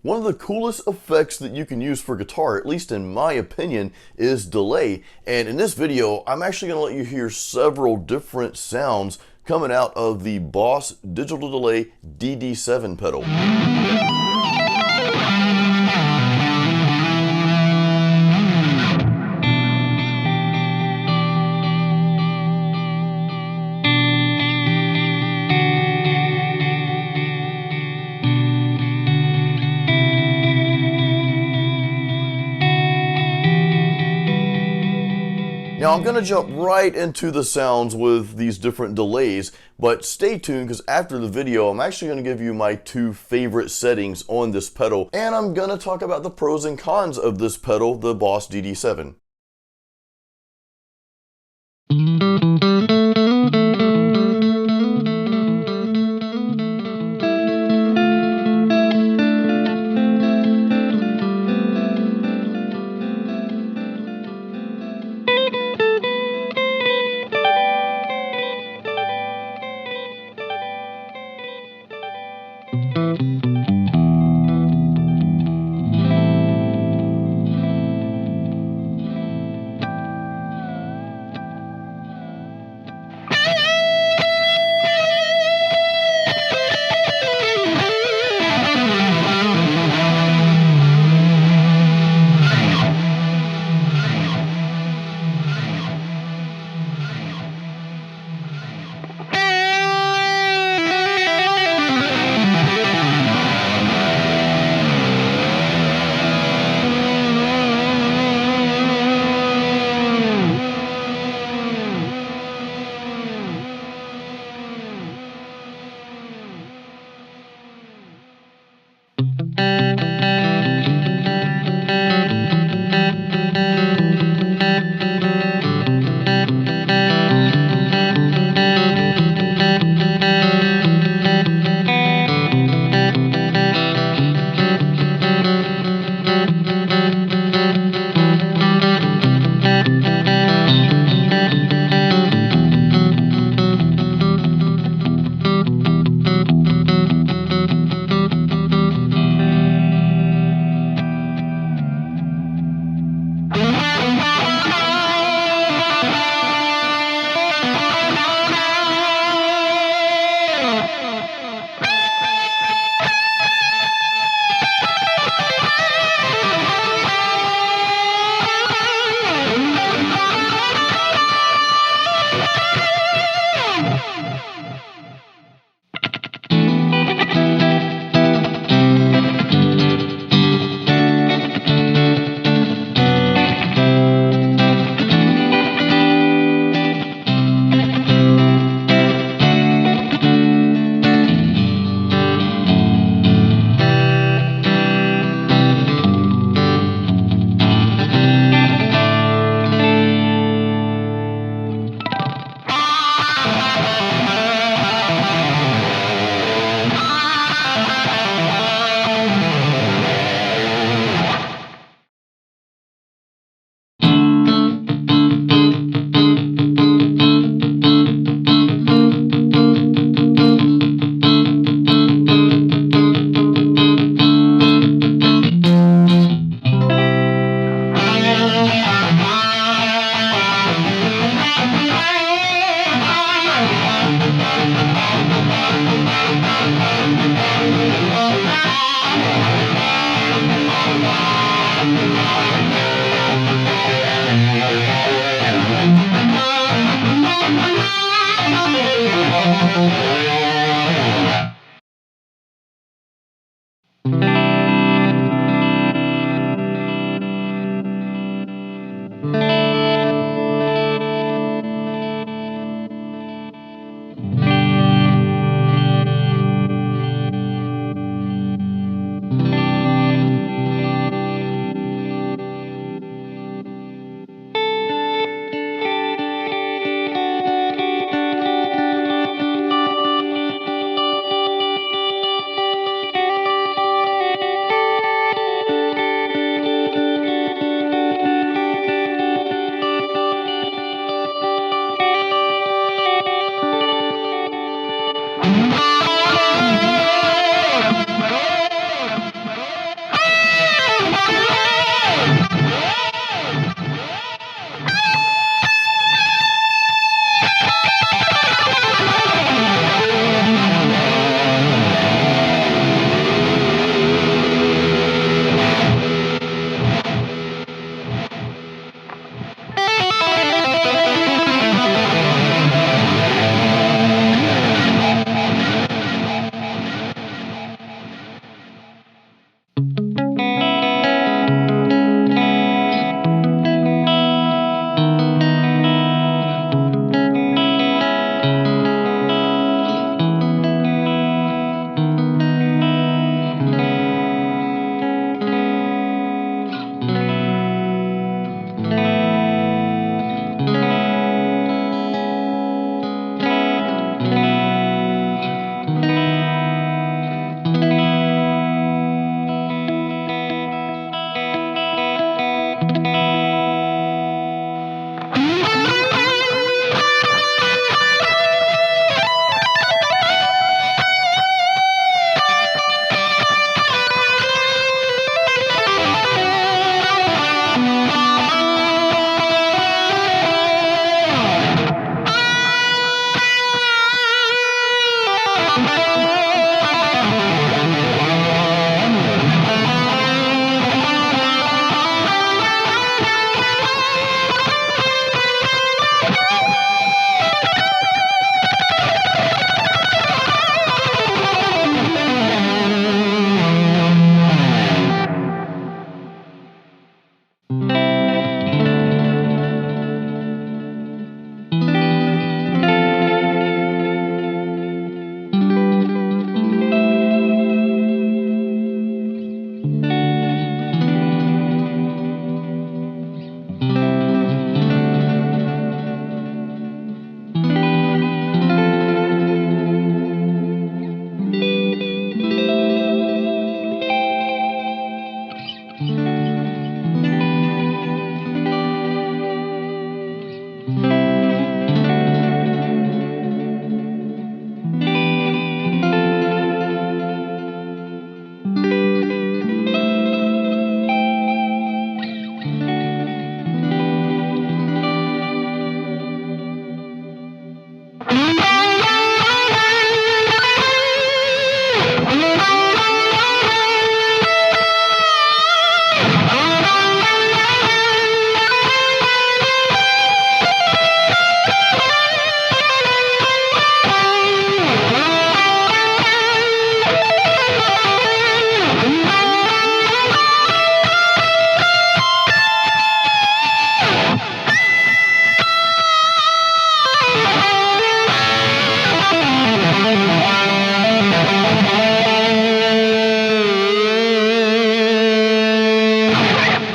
One of the coolest effects that you can use for guitar, at least in my opinion, is delay. And in this video, I'm actually going to let you hear several different sounds coming out of the Boss Digital Delay DD7 pedal. Now I'm going to jump right into the sounds with these different delays, but stay tuned because after the video I'm actually going to give you my two favorite settings on this pedal, and I'm going to talk about the pros and cons of this pedal, the Boss DD7.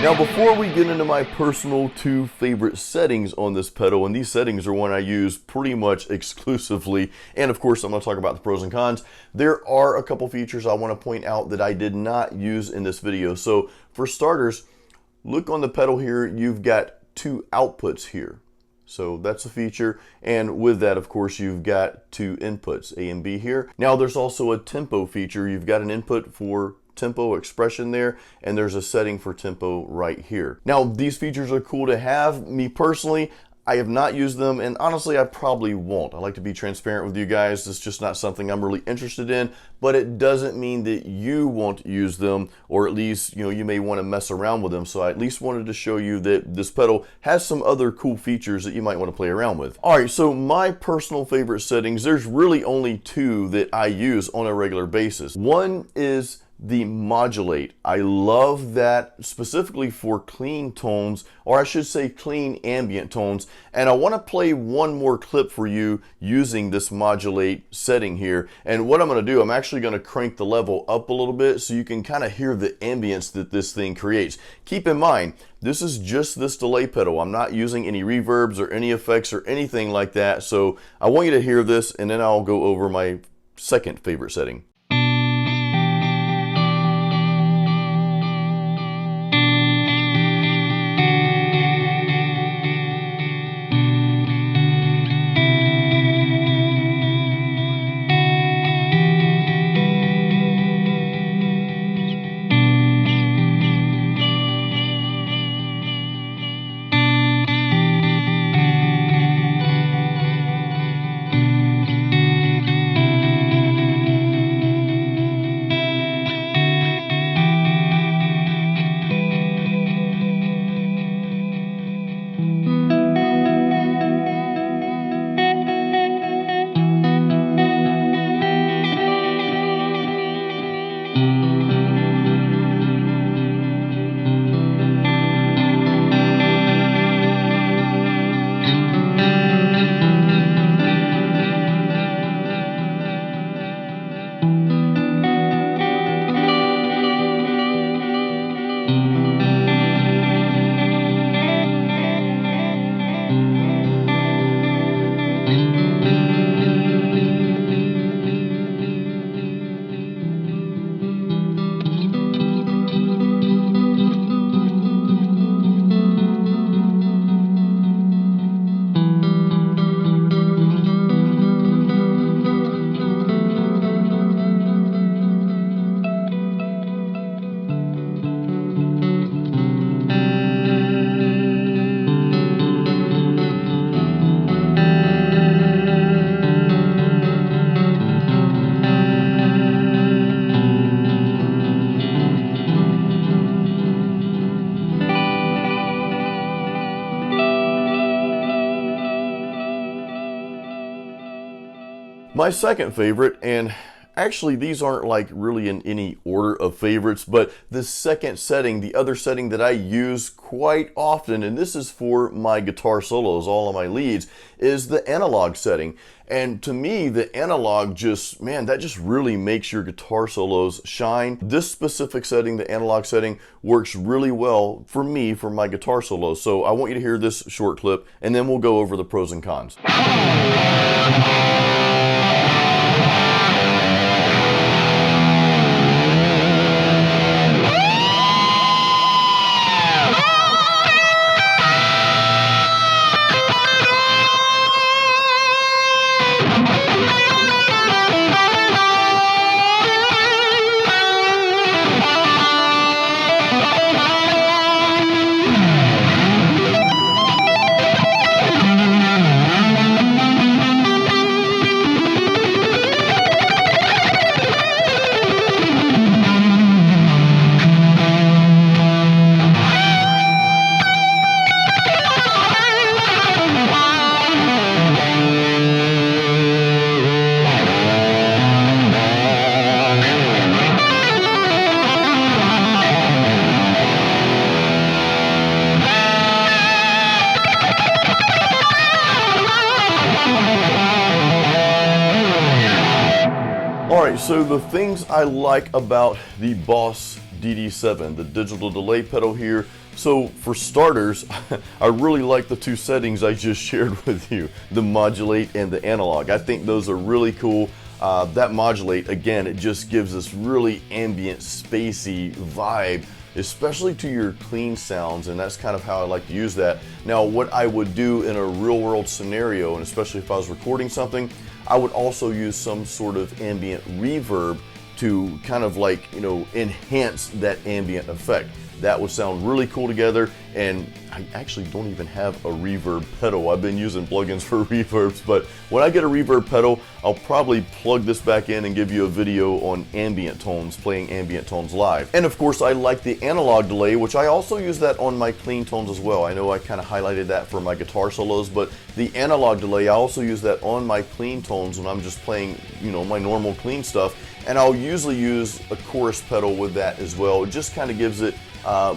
Now before we get into my personal 2 favorite settings on this pedal, and these settings are one I use pretty much exclusively, and of course I'm going to talk about the pros and cons, there are a couple features I want to point out that I did not use in this video. So for starters, look on the pedal here, you've got 2 outputs here. So that's a feature, and with that of course you've got 2 inputs, A and B here. Now there's also a tempo feature. You've got an input for tempo expression there, and there's a setting for tempo right here. Now these features are cool to have. Me personally, I have not used them, and honestly I probably won't. I like to be transparent with you guys. It's just not something I'm really interested in, but it doesn't mean that you won't use them, or at least you may want to mess around with them. So I at least wanted to show you that this pedal has some other cool features that you might want to play around with. Alright, so my personal favorite settings, there's really only 2 that I use on a regular basis. One is the Modulate. I love that specifically for clean tones, or I should say clean ambient tones, and I want to play one more clip for you using this Modulate setting here. And what I'm going to do, I'm actually going to crank the level up a little bit so you can kind of hear the ambience that this thing creates. Keep in mind, this is just this delay pedal. I'm not using any reverbs or any effects or anything like that, so I want you to hear this, and then I'll go over my second favorite setting. My second favorite, and actually these aren't like really in any order of favorites, but the second setting, the other setting that I use quite often, and this is for my guitar solos, all of my leads, is the analog setting. And to me, the analog just, man, that just really makes your guitar solos shine. This specific setting, the analog setting, works really well for me, for my guitar solos. So I want you to hear this short clip, and then we'll go over the pros and cons. Alright, so the things I like about the Boss DD7, the digital delay pedal here, So for starters, I really like the two settings I just shared with you, the modulate and the analog. I think those are really cool. That modulate, again, it just gives this really ambient, spacey vibe, especially to your clean sounds, and that's kind of how I like to use that. Now, what I would do in a real world scenario, and especially if I was recording something, I would also use some sort of ambient reverb to kind of like, enhance that ambient effect. That would sound really cool together, and I actually don't even have a reverb pedal. I've been using plugins for reverbs, but when I get a reverb pedal, I'll probably plug this back in and give you a video on ambient tones, playing ambient tones live. And of course, I like the analog delay, which I also use that on my clean tones as well. I know I kind of highlighted that for my guitar solos, but the analog delay, I also use that on my clean tones when I'm just playing, my normal clean stuff. And I'll usually use a chorus pedal with that as well. It just kind of gives it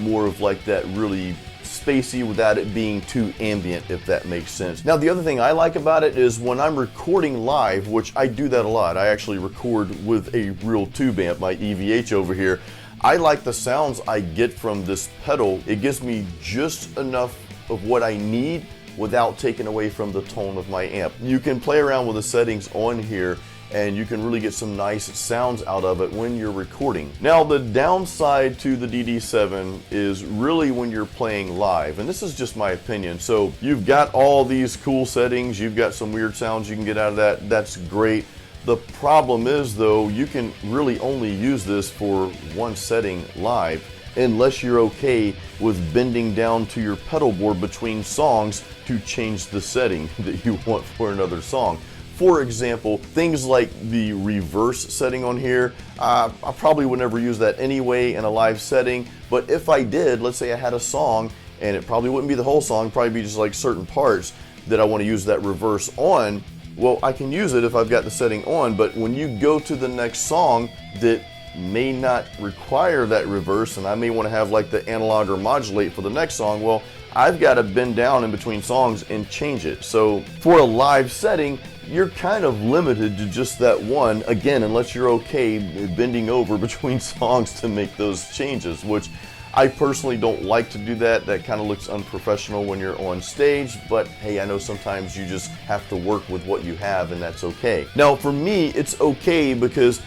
more of like that really spacey without it being too ambient, if that makes sense. Now, the other thing I like about it is when I'm recording live, which I do that a lot. I actually record with a real tube amp, my EVH over here. I like the sounds I get from this pedal. It gives me just enough of what I need without taking away from the tone of my amp. You can play around with the settings on here and you can really get some nice sounds out of it when you're recording. Now, the downside to the DD7 is really when you're playing live, and this is just my opinion. So you've got all these cool settings, you've got some weird sounds you can get out of that, that's great. The problem is though, you can really only use this for one setting live, unless you're okay with bending down to your pedal board between songs to change the setting that you want for another song. For example, things like the reverse setting on here, I probably would never use that anyway in a live setting, but if I did, let's say I had a song, and it probably wouldn't be the whole song, probably be just like certain parts that I want to use that reverse on, well, I can use it if I've got the setting on, but when you go to the next song that may not require that reverse, and I may want to have like the analog or modulate for the next song, well, I've got to bend down in between songs and change it. So for a live setting, you're kind of limited to just that one, again, unless you're okay bending over between songs to make those changes, which I personally don't like to do that. That kind of looks unprofessional when you're on stage, but hey, I know sometimes you just have to work with what you have, and that's okay. Now, for me, it's okay because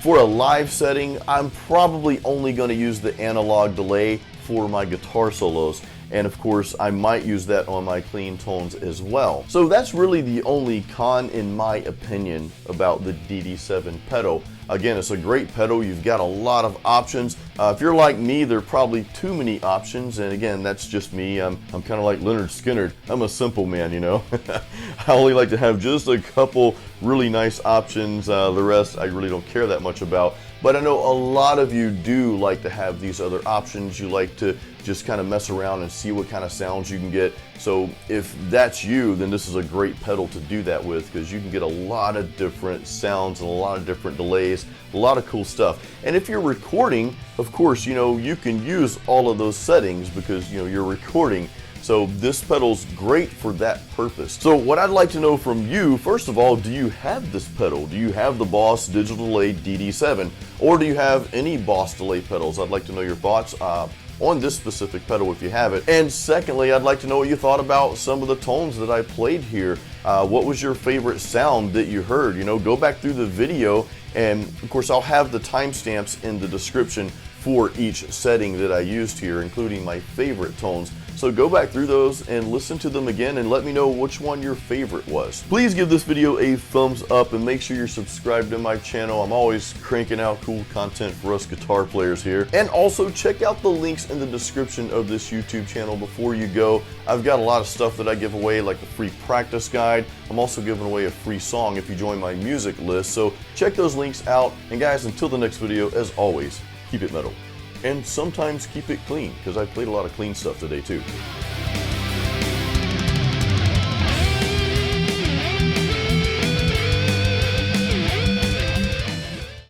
for a live setting, I'm probably only going to use the analog delay for my guitar solos. And of course, I might use that on my clean tones as well. So that's really the only con, in my opinion, about the DD7 pedal. Again, it's a great pedal. You've got a lot of options. If you're like me, there are probably too many options. And again, that's just me. I'm kind of like Leonard Skinner. I'm a simple man, I only like to have just a couple really nice options. The rest I really don't care that much about. But I know a lot of you do like to have these other options. You like to just kind of mess around and see what kind of sounds you can get. So if that's you, then this is a great pedal to do that with, because you can get a lot of different sounds and a lot of different delays, a lot of cool stuff. And if you're recording, of course, you can use all of those settings because, you're recording. So this pedal's great for that purpose. So what I'd like to know from you, first of all, do you have this pedal? Do you have the Boss Digital Delay DD7? Or do you have any Boss delay pedals? I'd like to know your thoughts on this specific pedal if you have it. And secondly, I'd like to know what you thought about some of the tones that I played here. What was your favorite sound that you heard? Go back through the video, and of course I'll have the timestamps in the description for each setting that I used here, including my favorite tones. So go back through those and listen to them again and let me know which one your favorite was. Please give this video a thumbs up and make sure you're subscribed to my channel. I'm always cranking out cool content for us guitar players here. And also check out the links in the description of this YouTube channel before you go. I've got a lot of stuff that I give away, like the free practice guide. I'm also giving away a free song if you join my music list. So check those links out. And guys, until the next video, as always, keep it metal. And sometimes keep it clean, because I played a lot of clean stuff today too.